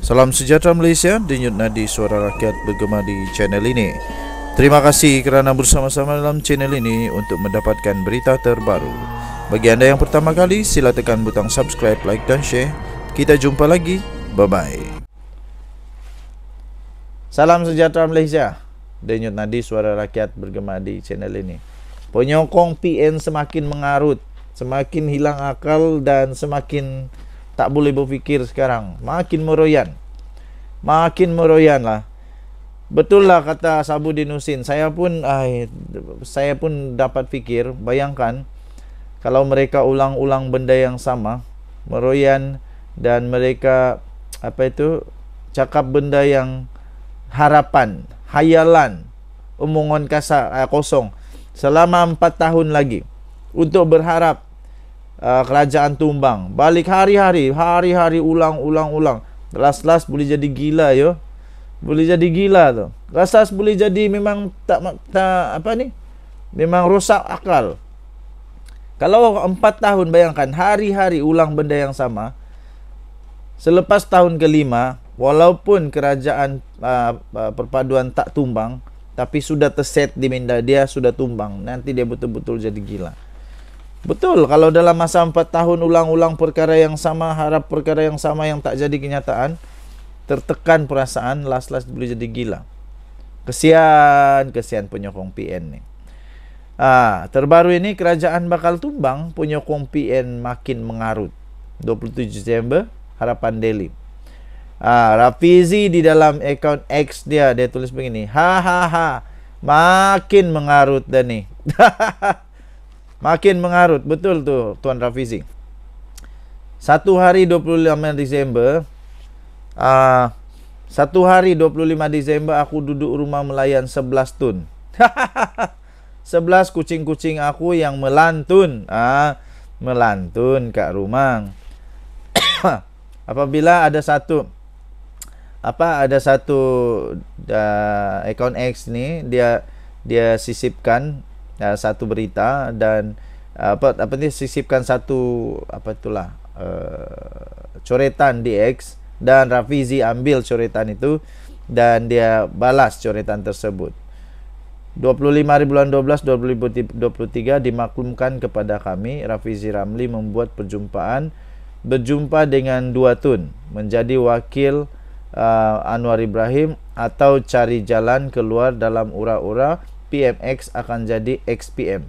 Salam sejahtera Malaysia, denyut nadi suara rakyat bergema di channel ini. Terima kasih kerana bersama-sama dalam channel ini untuk mendapatkan berita terbaru. Bagi anda yang pertama kali, sila tekan butang subscribe, like dan share. Kita jumpa lagi. Bye-bye. Salam sejahtera Malaysia, denyut nadi suara rakyat bergema di channel ini. Penyokong PN semakin mengarut, semakin hilang akal dan semakin tak boleh berfikir sekarang. Makin meroyan lah. Betul lah kata Sabudin Husin. Saya pun dapat fikir. Bayangkan kalau mereka ulang-ulang benda yang sama, meroyan, dan mereka cakap benda yang harapan, hayalan, omongan kasar, kosong selama 4 tahun lagi untuk berharap kerajaan tumbang. Balik hari-hari ulang. Las-las boleh jadi gila yo. Boleh jadi gila tu. Las-las boleh jadi memang memang rosak akal. Kalau 4 tahun, bayangkan hari-hari ulang benda yang sama. Selepas tahun kelima, walaupun kerajaan perpaduan tak tumbang, tapi sudah terset di minda dia sudah tumbang. Nanti dia betul-betul jadi gila. Betul, kalau dalam masa 4 tahun ulang-ulang perkara yang sama, harap perkara yang sama yang tak jadi kenyataan, tertekan perasaan, las-las boleh jadi gila. Kesian penyokong PN ni. Terbaru ini kerajaan bakal tumbang, penyokong PN makin mengarut. 27 Disember, Harapan Daily. Rafizi di dalam akaun X dia tulis begini, makin mengarut dah ni. Makin mengarut, betul tu Tuan Rafizi. Satu hari 25 Disember aku duduk rumah melayan 11 tun. 11 kucing-kucing aku yang melantun. Melantun kat rumah. Apabila ada satu akaun X ni, dia sisipkan satu berita dan sisipkan satu coretan di X, dan Rafizi ambil coretan itu dan dia balas coretan tersebut. 25 bulan 12 2023 dimaklumkan kepada kami, Rafizi Ramli membuat berjumpa dengan 2 tun menjadi wakil Anwar Ibrahim atau cari jalan keluar dalam ura-ura PMX akan jadi XPM.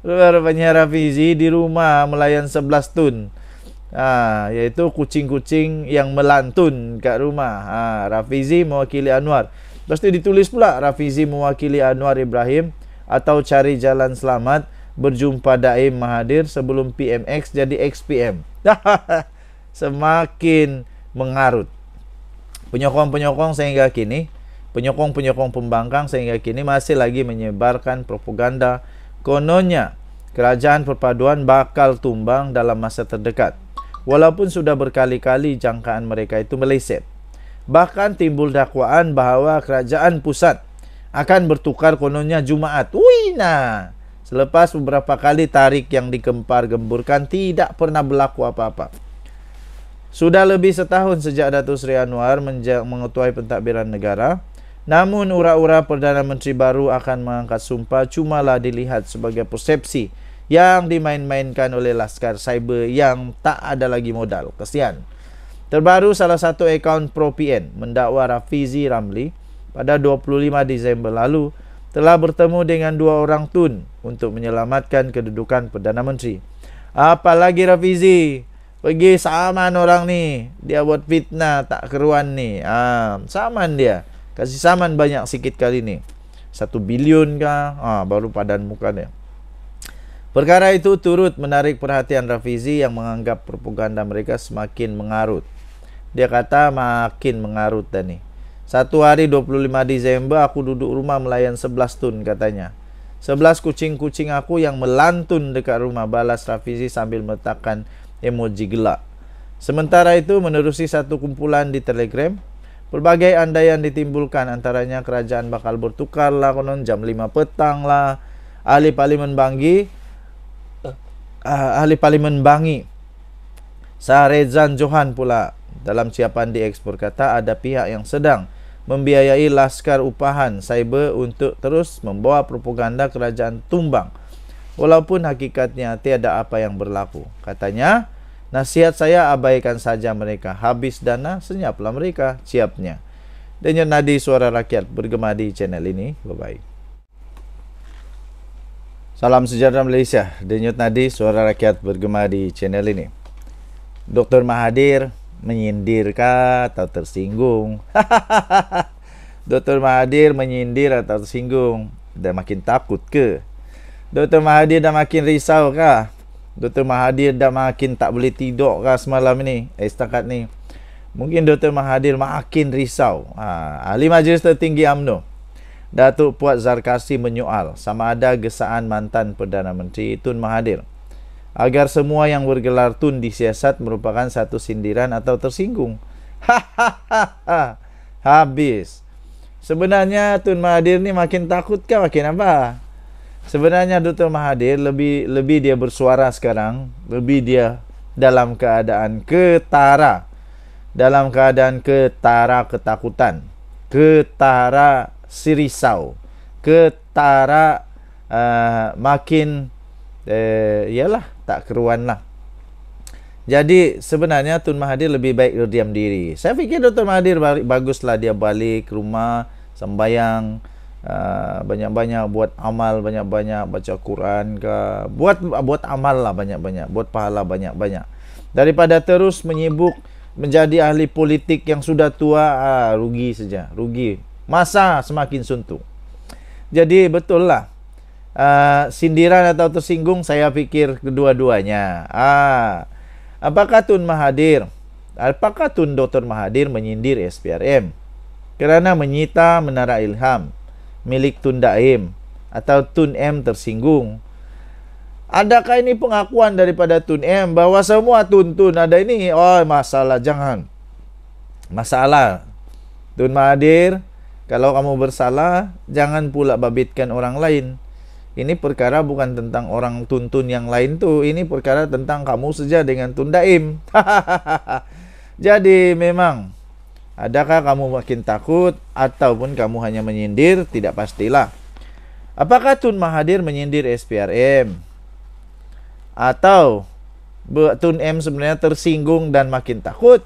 Rupanya Rafizi di rumah melayan 11 tun. Iaitu kucing-kucing yang melantun kat rumah. Rafizi mewakili Anwar. Lepas tu ditulis pula Rafizi mewakili Anwar Ibrahim atau cari jalan selamat, berjumpa Daim Mahathir sebelum PMX jadi XPM. Semakin mengarut. Penyokong-penyokong pembangkang sehingga kini masih lagi menyebarkan propaganda kononnya kerajaan perpaduan bakal tumbang dalam masa terdekat. Walaupun sudah berkali-kali jangkaan mereka itu meleset. Bahkan timbul dakwaan bahawa kerajaan pusat akan bertukar kononnya Jumaat. Selepas beberapa kali tarik yang digempar-gemburkan, tidak pernah berlaku apa-apa. Sudah lebih setahun sejak Datuk Seri Anwar mengetuai pentadbiran negara. Namun ura-ura Perdana Menteri baru akan mengangkat sumpah cumalah dilihat sebagai persepsi yang dimain-mainkan oleh laskar cyber yang tak ada lagi modal. Kesian. Terbaru, salah satu akaun pro-PN mendakwa Rafizi Ramli pada 25 Disember lalu telah bertemu dengan 2 orang tun untuk menyelamatkan kedudukan Perdana Menteri. Apalagi Rafizi pergi saman orang ni, dia buat fitnah tak keruan ni. Saman dia. Kasih saman banyak sikit kali ni. 1 bilion kah? Baru padan muka dia. Perkara itu turut menarik perhatian Rafizi yang menganggap propaganda mereka semakin mengarut. Dia kata makin mengarut dah ni. Satu hari 25 Disember aku duduk rumah melayan 11 tun katanya. 11 kucing-kucing aku yang melantun dekat rumah, balas Rafizi sambil meletakkan emoji gelak. Sementara itu menerusi satu kumpulan di Telegram, pelbagai andaian ditimbulkan, antaranya kerajaan bakal bertukar lah konon jam 5 petang lah. Ahli Parlimen Bangi Sah Rezan Johan pula Dalam siapan diekspor kata ada pihak yang sedang membiayai laskar upahan cyber untuk terus membawa propaganda kerajaan tumbang. Walaupun hakikatnya tiada apa yang berlaku. Katanya, nasihat saya abaikan saja mereka. Habis dana, senyaplah mereka. Siapnya. Denyut nadi suara rakyat bergema di channel ini. Bye-bye. Salam sejahtera Malaysia. Denyut nadi suara rakyat bergema di channel ini. Dr. Mahathir menyindir kah atau tersinggung? Dr. Mahathir menyindir atau tersinggung? Dah makin takut ke? Dr. Mahathir dah makin risau kah? Dr. Mahathir dah makin tak boleh tidur kah semalam ni? Setakat ni. Mungkin Dr. Mahathir makin risau. Ahli Majlis Tertinggi UMNO, Datuk Puat Zarkasi menyoal sama ada gesaan mantan Perdana Menteri Tun Mahathir agar semua yang bergelar Tun disiasat merupakan satu sindiran atau tersinggung. Habis. Sebenarnya Tun Mahathir ni makin takut kah makin apa? Sebenarnya Dr. Mahathir lebih dia bersuara sekarang, lebih dia dalam keadaan ketara. Dalam keadaan ketara ketakutan, ketara sirisau, ketara makin yalah tak keruan lah. Jadi sebenarnya Tun Mahathir lebih baik berdiam diri. Saya fikir Dr. Mahathir baguslah dia balik ke rumah, sembahyang, banyak-banyak buat amal, banyak-banyak baca Quran ke, buat amal lah banyak-banyak, buat pahala banyak-banyak, daripada terus menyibuk menjadi ahli politik yang sudah tua. Rugi saja, rugi, masa semakin suntuk. Jadi betul lah, sindiran atau tersinggung, saya fikir kedua-duanya. Apakah Tun Dr. Mahathir menyindir SPRM kerana menyita Menara Ilham milik Tun Daim, atau Tun M tersinggung? Adakah ini pengakuan daripada Tun M bahawa semua Tun ada ini? Oh, masalah, jangan. Masalah. Tun Mahathir, kalau kamu bersalah, jangan pula babitkan orang lain. Ini perkara bukan tentang orang Tun yang lain tu. Ini perkara tentang kamu saja dengan Tun Daim. Jadi memang, adakah kamu makin takut ataupun kamu hanya menyindir? Tidak pastilah. Apakah Tun Mahathir menyindir SPRM? Atau Tun M sebenarnya tersinggung dan makin takut?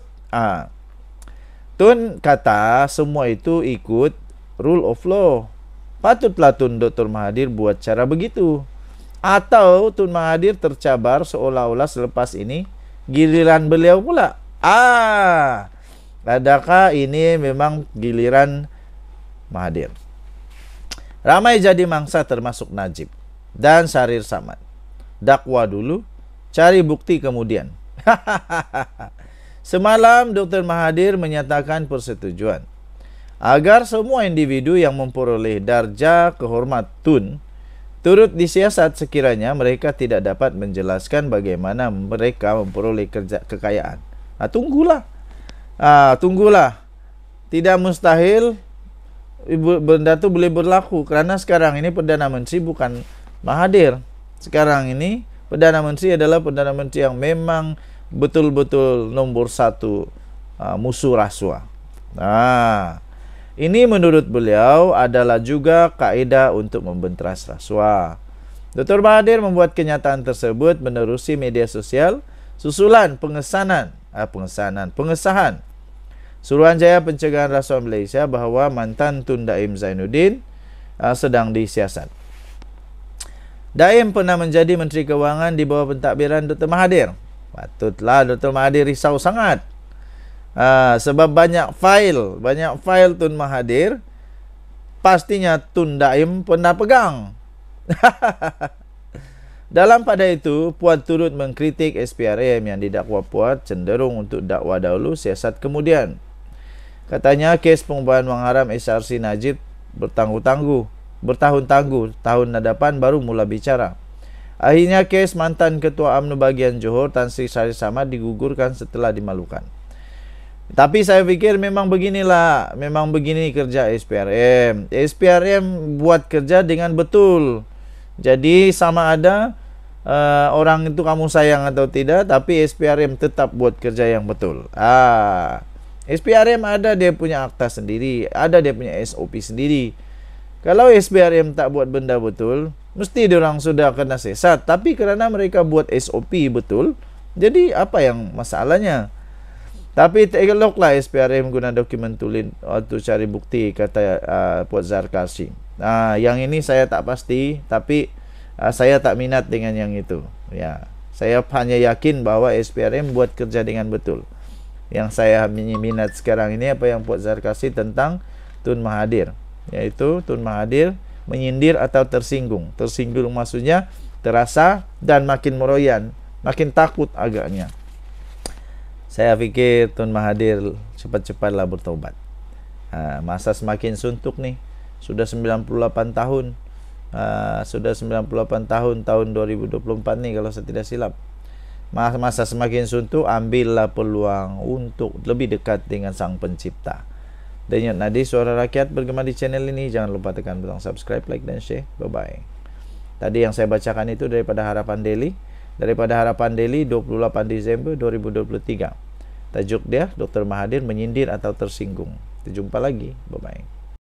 Tun kata semua itu ikut rule of law. Patutlah Tun Dr. Mahathir buat cara begitu. Atau Tun Mahathir tercabar seolah-olah selepas ini giliran beliau pula. Adakah ini memang giliran Mahathir? Ramai jadi mangsa termasuk Najib dan Syahrir Samad. Dakwa dulu, cari bukti kemudian. Semalam Dr. Mahathir menyatakan persetujuan agar semua individu yang memperoleh darjah kehormat Tun turut disiasat sekiranya mereka tidak dapat menjelaskan bagaimana mereka memperoleh kekayaan. Tunggulah. Tunggulah. Tidak mustahil benda itu boleh berlaku, kerana sekarang ini Perdana Menteri bukan Mahathir. Sekarang ini Perdana Menteri adalah Perdana Menteri yang memang betul-betul nombor satu musuh rasuah. Ini menurut beliau adalah juga kaedah untuk membenteras rasuah. Dr. Mahathir membuat kenyataan tersebut menerusi media sosial susulan pengesahan Suruhanjaya Pencegahan Rasuah Malaysia bahawa mantan Tun Daim Zainuddin sedang disiasat. Daim pernah menjadi Menteri Kewangan di bawah pentadbiran Dr. Mahathir. Patutlah Dr. Mahathir risau sangat. Sebab banyak fail Tun Mahathir, pastinya Tun Daim pernah pegang. Dalam pada itu, Puat turut mengkritik SPRM yang didakwa Puat cenderung untuk dakwa dahulu, siasat kemudian. Katanya kes pengubahan wang haram SRC Najib bertahun-tangguh, tahun hadapan baru mula bicara. Akhirnya kes mantan Ketua UMNO bahagian Johor Tan Sri Syahrir Samad digugurkan setelah dimalukan. Tapi saya fikir memang begini kerja SPRM buat kerja dengan betul. Jadi sama ada orang itu kamu sayang atau tidak, tapi SPRM tetap buat kerja yang betul. SPRM ada dia punya akta sendiri, ada dia punya SOP sendiri. Kalau SPRM tak buat benda betul, mesti diorang sudah kena sesat. Tapi kerana mereka buat SOP betul, jadi apa yang masalahnya? Tapi eloklah SPRM guna dokumen tulis waktu cari bukti, kata Puan Zarkasi. Yang ini saya tak pasti, tapi saya tak minat dengan yang itu. Ya, saya hanya yakin bahwa SPRM buat kerja dengan betul. Yang saya minat sekarang ini apa yang Puan Zarkasi tentang Tun Mahathir, yaitu Tun Mahathir menyindir atau tersinggung. Tersinggung maksudnya terasa dan makin meroyan, makin takut agaknya. Saya pikir Tun Mahathir cepat-cepatlah bertobat. Masa semakin suntuk nih. Sudah 98 tahun. Sudah 98 tahun, tahun 2024 nih kalau saya tidak silap. Masa semakin suntuk, ambillah peluang untuk lebih dekat dengan Sang Pencipta. Denyut Nadi Suara Rakyat bergema di channel ini. Jangan lupa tekan butang subscribe, like dan share. Bye-bye. Tadi yang saya bacakan itu daripada Harapan Daily. Daripada Harapan Daily 28 Desember 2023. Tajuk dia, Dr. Mahathir menyindir atau tersinggung. Kita jumpa lagi. Bye-bye.